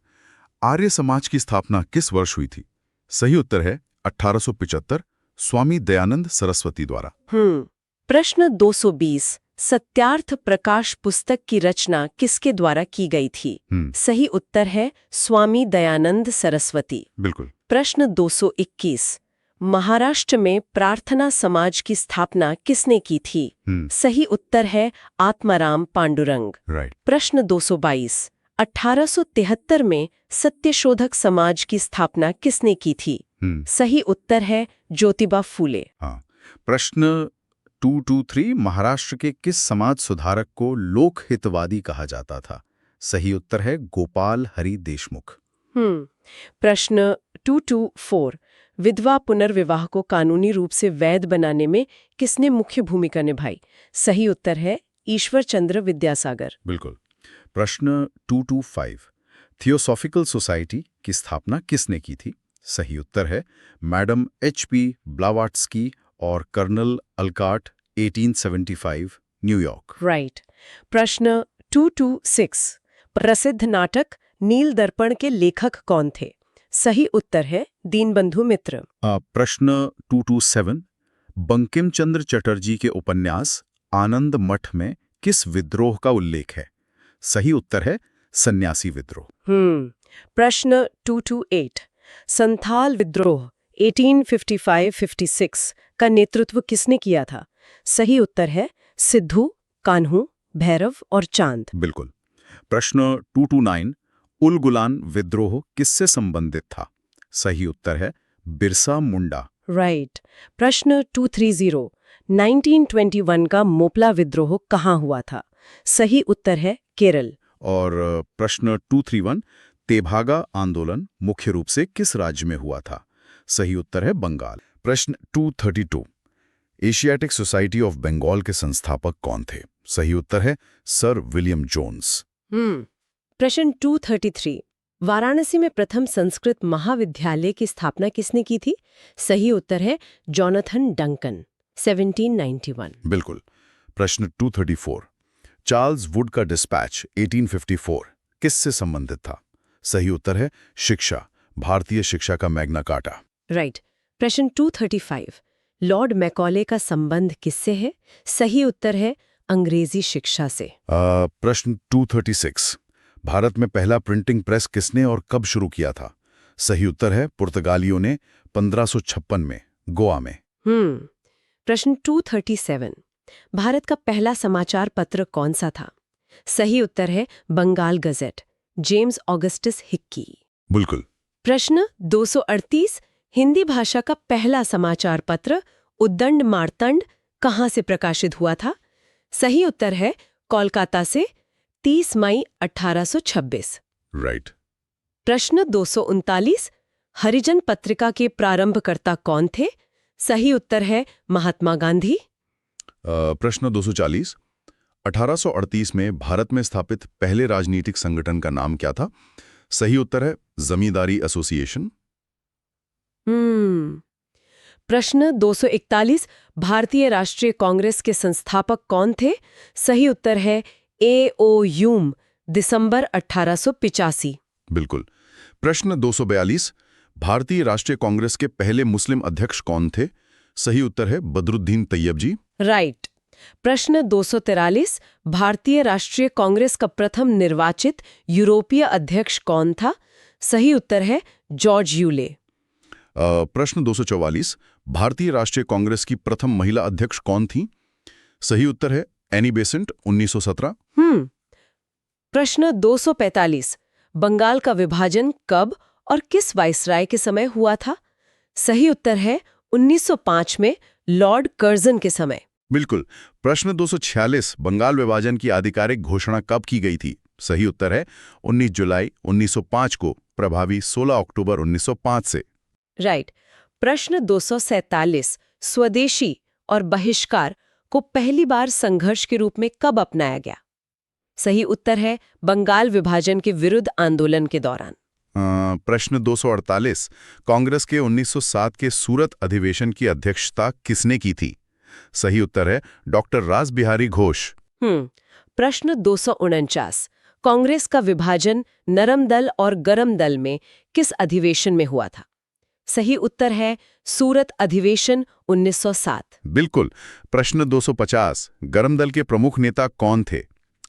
आर्य समाज की स्थापना किस वर्ष हुई थी? सही उत्तर है 1875, स्वामी दयानंद सरस्वती द्वारा। प्रश्न 220, सत्यार्थ प्रकाश पुस्तक की रचना किसके द्वारा की गई थी? सही उत्तर है स्वामी दयानंद सरस्वती। बिल्कुल। प्रश्न 221, महाराष्ट्र में प्रार्थना समाज की स्थापना किसने की थी? सही उत्तर है आत्माराम पांडुरंग। राइट। प्रश्न 222, 1873 में सत्यशोधक समाज की स्थापना किसने की थी? सही उत्तर है ज्योतिबा फूले। हाँ। प्रश्न 223, महाराष्ट्र के किस समाज सुधारक को लोक हितवादी कहा जाता था? सही उत्तर है गोपाल हरि देशमुख। प्रश्न 224, विधवा पुनर्विवाह को कानूनी रूप से वैध बनाने में किसने मुख्य भूमिका निभाई? सही उत्तर है ईश्वर चंद्र विद्यासागर। बिल्कुल। प्रश्न 225, थियोसॉफिकल सोसाइटी की स्थापना किसने की थी? सही उत्तर है मैडम HP ब्लावाट्स्की और कर्नल अल्काट, 1875, न्यूयॉर्क। राइट। प्रश्न 226, प्रसिद्ध नाटक नील दर्पण के लेखक कौन थे? सही उत्तर है दीनबंधु मित्र। प्रश्न 227, बंकिम चंद्र चटर्जी के उपन्यास आनंद मठ में किस विद्रोह का उल्लेख है? सही उत्तर है सन्यासी विद्रोह। प्रश्न 228, संथाल विद्रोह 1855-56 का नेतृत्व किसने किया था? सही उत्तर है सिद्धू, कान्हू, भैरव और चांद। बिल्कुल। प्रश्न 229, उल गुलान विद्रोह किससे संबंधित था? सही उत्तर है बिरसा मुंडा। राइट। प्रश्न 230, 1921 का मोपला विद्रोह कहाँ हुआ था? सही उत्तर है केरल। और प्रश्न 231, तेभागा आंदोलन मुख्य रूप से किस राज्य में हुआ था? सही उत्तर है बंगाल। प्रश्न 232, एशियाटिक सोसाइटी ऑफ बंगाल के संस्थापक कौन थे? सही उत्तर है सर विलियम जोन्स। प्रश्न 233, वाराणसी में प्रथम संस्कृत महाविद्यालय की स्थापना किसने की थी? सही उत्तर है जॉनथन डंकन, 1791। बिल्कुल। प्रश्न 234, चार्ल्स वुड का डिस्पैच 1854 किससे संबंधित था? सही उत्तर है शिक्षा, भारतीय शिक्षा का मैग्ना कार्टा। राइट। प्रश्न 235, लॉर्ड मैकॉले का संबंध किससे है? सही उत्तर है अंग्रेजी शिक्षा से। प्रश्न 236, भारत में पहला प्रिंटिंग प्रेस किसने और कब शुरू किया था? सही उत्तर है पुर्तगालियों ने 1556 में, गोवा में। प्रश्न 237, भारत का पहला समाचार पत्र कौन सा था? सही उत्तर है Bengal Gazette, James Augustus Hicky. बिल्कुल। प्रश्न 238, हिंदी भाषा का पहला समाचार पत्र उद्दंड मार्तंड कहाँ से प्रकाशित हुआ था? सही उत्तर है कोलकाता से, 30 मई 1826। राइट। प्रश्न 239, हरिजन पत्रिका के प्रारंभकर्ता कौन थे? सही उत्तर है महात्मा गांधी। प्रश्न 240, 1838 में भारत में स्थापित पहले राजनीतिक संगठन का नाम क्या था? सही उत्तर है जमींदारी एसोसिएशन। प्रश्न 241, भारतीय राष्ट्रीय कांग्रेस के संस्थापक कौन थे? सही उत्तर है A.O. ह्यूम, दिसंबर 1885। बिल्कुल। प्रश्न 242, भारतीय राष्ट्रीय कांग्रेस के पहले मुस्लिम अध्यक्ष कौन थे? सही उत्तर है बदरुद्दीन तैयब जी। राइट। प्रश्न 243, भारतीय राष्ट्रीय कांग्रेस का प्रथम निर्वाचित यूरोपीय अध्यक्ष कौन था? सही उत्तर है जॉर्ज यूले। प्रश्न 244, भारतीय राष्ट्रीय कांग्रेस की प्रथम महिला अध्यक्ष कौन थी? सही उत्तर है एनी बेसेंट, 1917। प्रश्न 245, बंगाल का विभाजन कब और किस वाइसराय के समय हुआ था? सही उत्तर है 1905 में, लॉर्ड कर्जन के समय। बिल्कुल। प्रश्न 246, बंगाल विभाजन की आधिकारिक घोषणा कब की गई थी? सही उत्तर है 19 जुलाई 1905 को, प्रभावी 16 अक्टूबर 1905 से। राइट। प्रश्न 247, स्वदेशी और बहिष्कार को पहली बार संघर्ष के रूप में कब अपनाया गया? सही उत्तर है बंगाल विभाजन के विरुद्ध आंदोलन के दौरान। प्रश्न 248, कांग्रेस के 1907 के सूरत अधिवेशन की अध्यक्षता किसने की थी? सही उत्तर है डॉक्टर रासबिहारी घोष। प्रश्न 249, कांग्रेस का विभाजन नरम दल और गरम दल में किस अधिवेशन में हुआ था? सही उत्तर है सूरत अधिवेशन 1907। बिल्कुल। प्रश्न 250, गरम दल के प्रमुख नेता कौन थे?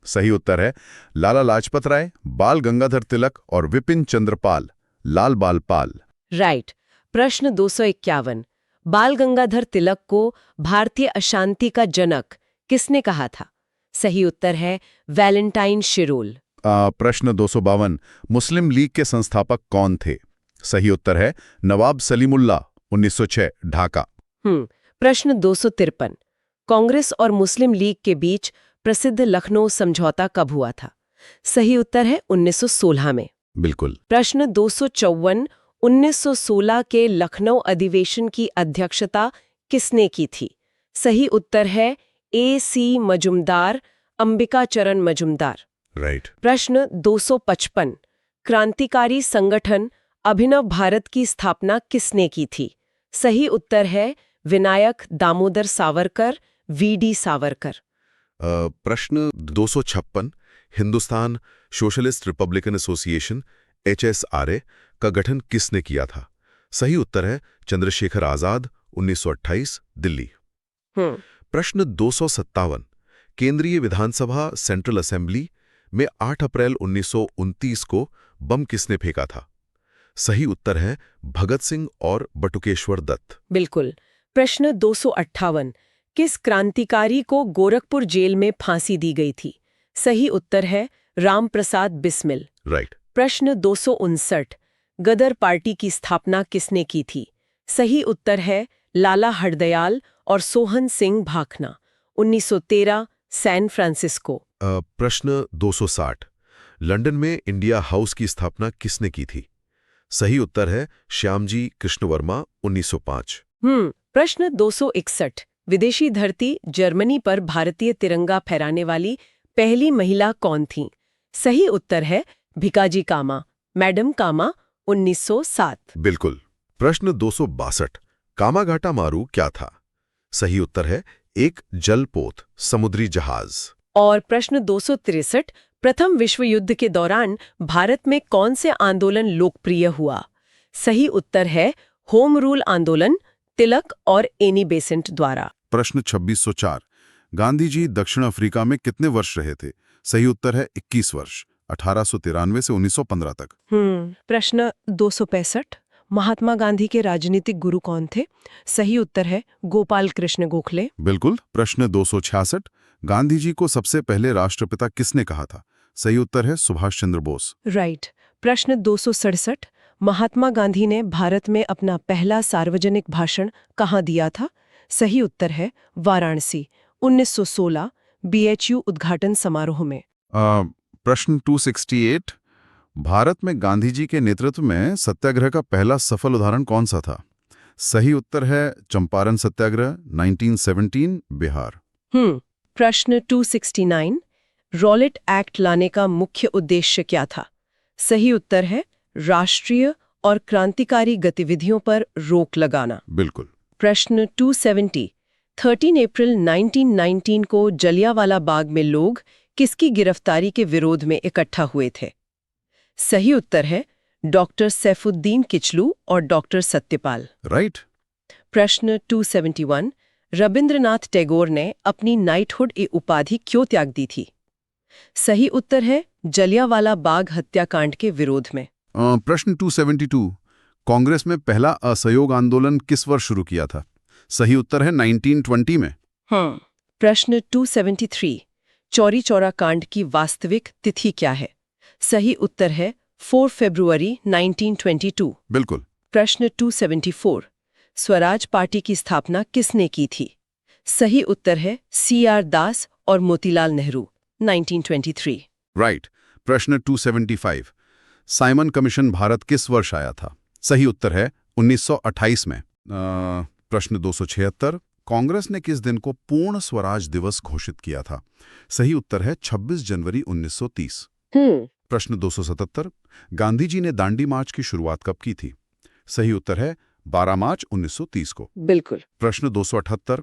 सही उत्तर है लाला लाजपत राय, बाल गंगाधर तिलक और विपिन चंद्र पाल, लाल बाल पाल। राइट। प्रश्न 251, बाल गंगाधर तिलक को भारतीय अशांति का जनक किसने कहा था? सही उत्तर है वैलेंटाइन शिरोल। प्रश्न 252, मुस्लिम लीग के संस्थापक कौन थे? सही उत्तर है नवाब सलीमुल्लाह, 1906, ढाका। प्रश्न 253, कांग्रेस और मुस्लिम लीग के बीच प्रसिद्ध लखनऊ समझौता कब हुआ था? सही उत्तर है 1916 में। बिल्कुल। प्रश्न 254, 1916 के लखनऊ अधिवेशन की अध्यक्षता किसने की थी? सही उत्तर है A.C. मजुमदार, अंबिका चरण मजुमदार। राइट। प्रश्न 255, क्रांतिकारी संगठन अभिनव भारत की स्थापना किसने की थी? सही उत्तर है विनायक दामोदर सावरकर, V.D. सावरकर। प्रश्न 256, Hindustan socialist Republican association HSRA का गठन किसने किया था? सही उत्तर है चंद्रशेखर आजाद, 1928, दिल्ली। प्रश्न 257, केंद्रीय विधानसभा सेंट्रल असेंबली में 8 अप्रैल 1929 को बम किसने फेंका था? सही उत्तर है भगत सिंह और बटुकेश्वर दत्त। बिल्कुल। प्रश्न 258, किस क्रांतिकारी को गोरखपुर जेल में फांसी दी गई थी? सही उत्तर है रामप्रसाद बिस्मिल। राइट। प्रश्न 259, गदर पार्टी की स्थापना किसने की थी? सही उत्तर है लाला हरदयाल और सोहन सिंह भाखना, 1913, सैन फ्रांसिस्को। प्रश्न 260, लंदन में इंडिया हाउस की स्थापना किसने की थी? सही उत्तर है श्यामजी कृष्ण वर्मा, 1905। प्रश्न 261, विदेशी धरती जर्मनी पर भारतीय तिरंगा फहराने वाली पहली महिला कौन थी? सही उत्तर है भिकाजी कामा, मैडम कामा, 1907। बिल्कुल। प्रश्न 262, कामाघाटा मारू क्या था? सही उत्तर है एक जलपोत, समुद्री जहाज। और प्रश्न 263, प्रथम विश्व युद्ध के दौरान भारत में कौन से आंदोलन लोकप्रिय हुआ? सही उत्तर है होम रूल आंदोलन, तिलक और एनी बेसेंट द्वारा। प्रश्न 2604, गांधी जी दक्षिण अफ्रीका में कितने वर्ष रहे थे? सही उत्तर है 21 वर्ष, 1893 से 1915 तक। प्रश्न 265, महात्मा गांधी के राजनीतिक गुरु कौन थे? सही उत्तर है गोपाल कृष्ण गोखले। बिल्कुल। प्रश्न 266, गांधी जी को सबसे पहले राष्ट्रपिता किसने कहा था? सही उत्तर है सुभाष चंद्र बोस। राइट। प्रश्न 267, महात्मा गांधी ने भारत में अपना पहला सार्वजनिक भाषण कहाँ दिया था? सही उत्तर है वाराणसी, 1916 BHU उद्घाटन समारोह में। प्रश्न 268, भारत में गांधी जी के नेतृत्व में सत्याग्रह का पहला सफल उदाहरण कौन सा था? सही उत्तर है चंपारण सत्याग्रह, 1917 बिहार। प्रश्न 269, रॉलेट एक्ट लाने का मुख्य उद्देश्य क्या था? सही उत्तर है राष्ट्रीय और क्रांतिकारी गतिविधियों पर रोक लगाना। बिल्कुल। प्रश्न 270, 13 अप्रैल 1919 को जलियांवाला बाग में लोग किसकी गिरफ्तारी के विरोध में इकट्ठा हुए थे? सही उत्तर है डॉक्टर सैफुद्दीन किचलू और डॉक्टर सत्यपाल। राइट। प्रश्न 271, रविंद्रनाथ टैगोर ने अपनी नाइटहुड की उपाधि क्यों त्याग दी थी? सही उत्तर है जलियांवाला बाग हत्याकांड के विरोध में। प्रश्न 272, कांग्रेस में पहला असहयोग आंदोलन किस वर्ष शुरू किया था? सही उत्तर है 1920 में। प्रश्न 273, चौरी चौरा कांड की वास्तविक तिथि क्या है? सही उत्तर है 4 फरवरी 1922। बिल्कुल। प्रश्न 274, स्वराज पार्टी की स्थापना किसने की थी? सही उत्तर है CR दास और मोतीलाल नेहरू, 1923। राइट। प्रश्न 275, साइमन कमीशन भारत किस वर्ष आया था? सही उत्तर है 1928 में। प्रश्न 276, कांग्रेस ने किस दिन को पूर्ण स्वराज दिवस घोषित किया था? सही उत्तर है 26 जनवरी 1930। प्रश्न 277, गांधी जी ने दांडी मार्च की शुरुआत कब की थी? सही उत्तर है 12 मार्च 1930 को। बिल्कुल। प्रश्न 278,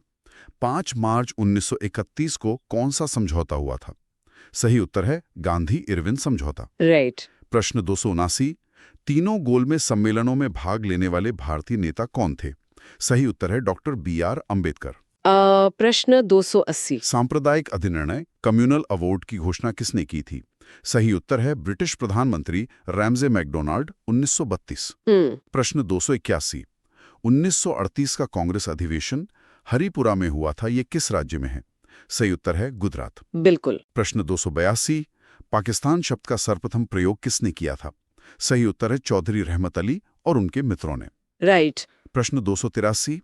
5 मार्च 1931 को कौन सा समझौता हुआ था? सही उत्तर है गांधी इरविन समझौता। राइट। प्रश्न 279, तीनों गोलमेज सम्मेलनों में भाग लेने वाले भारतीय नेता कौन थे? सही उत्तर है डॉक्टर BR अंबेडकर। प्रश्न 280, सांप्रदायिक अधिनिर्णय कम्युनल अवार्ड की घोषणा किसने की थी? सही उत्तर है ब्रिटिश प्रधानमंत्री रैमजे मैकडोनाल्ड, 1932। प्रश्न 281, 1938 का कांग्रेस अधिवेशन हरिपुरा में हुआ था, ये किस राज्य में है? सही उत्तर है गुजरात। बिल्कुल। प्रश्न 282, पाकिस्तान शब्द का सर्वप्रथम प्रयोग किसने किया था? सही उत्तर है चौधरी रहमत अली और उनके मित्रों ने। राइट। प्रश्न 283,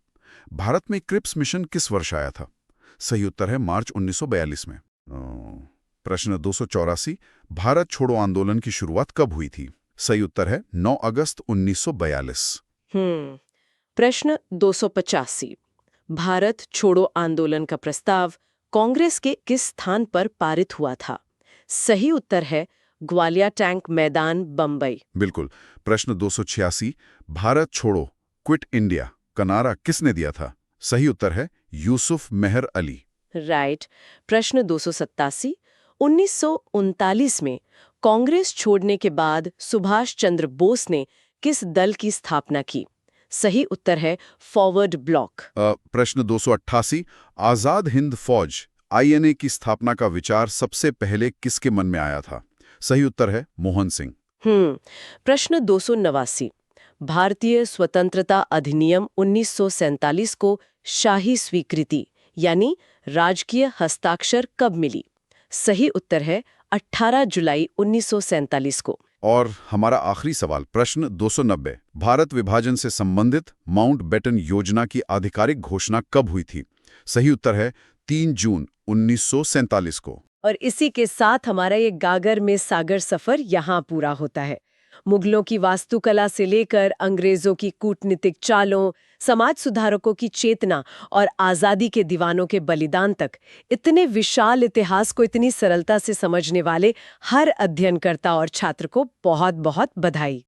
भारत में क्रिप्स मिशन किस वर्ष आया था? सही उत्तर है मार्च 1942 में। प्रश्न 284, भारत छोड़ो आंदोलन की शुरुआत कब हुई थी? सही उत्तर है 9 अगस्त 1942। प्रश्न 285, भारत छोड़ो आंदोलन का प्रस्ताव कांग्रेस के किस स्थान पर पारित हुआ था? सही उत्तर है ग्वालियर टैंक मैदान, बंबई। बिल्कुल। प्रश्न 286, भारत छोड़ो क्विट इंडिया का नारा किसने दिया था? सही उत्तर है यूसुफ मेहर अली। राइट। प्रश्न 287, 1939 में कांग्रेस छोड़ने के बाद सुभाष चंद्र बोस ने किस दल की स्थापना की? सही उत्तर है फॉरवर्ड ब्लॉक। प्रश्न 288, आजाद हिंद फौज INA की स्थापना का विचार सबसे पहले किसके मन में आया था? सही उत्तर है मोहन सिंह। प्रश्न 289, भारतीय स्वतंत्रता अधिनियम 1947 को शाही स्वीकृति यानी राजकीय हस्ताक्षर कब मिली? सही उत्तर है 18 जुलाई 1947 को। और हमारा आखिरी सवाल, प्रश्न 290, भारत विभाजन से संबंधित माउंटबेटन योजना की आधिकारिक घोषणा कब हुई थी? सही उत्तर है 3 जून 1947 को। और इसी के साथ हमारा ये गागर में सागर सफर यहाँ पूरा होता है। मुगलों की वास्तुकला से लेकर अंग्रेजों की कूटनीतिक चालों, समाज सुधारकों की चेतना और आजादी के दीवानों के बलिदान तक, इतने विशाल इतिहास को इतनी सरलता से समझने वाले हर अध्ययनकर्ता और छात्र को बहुत बहुत बधाई।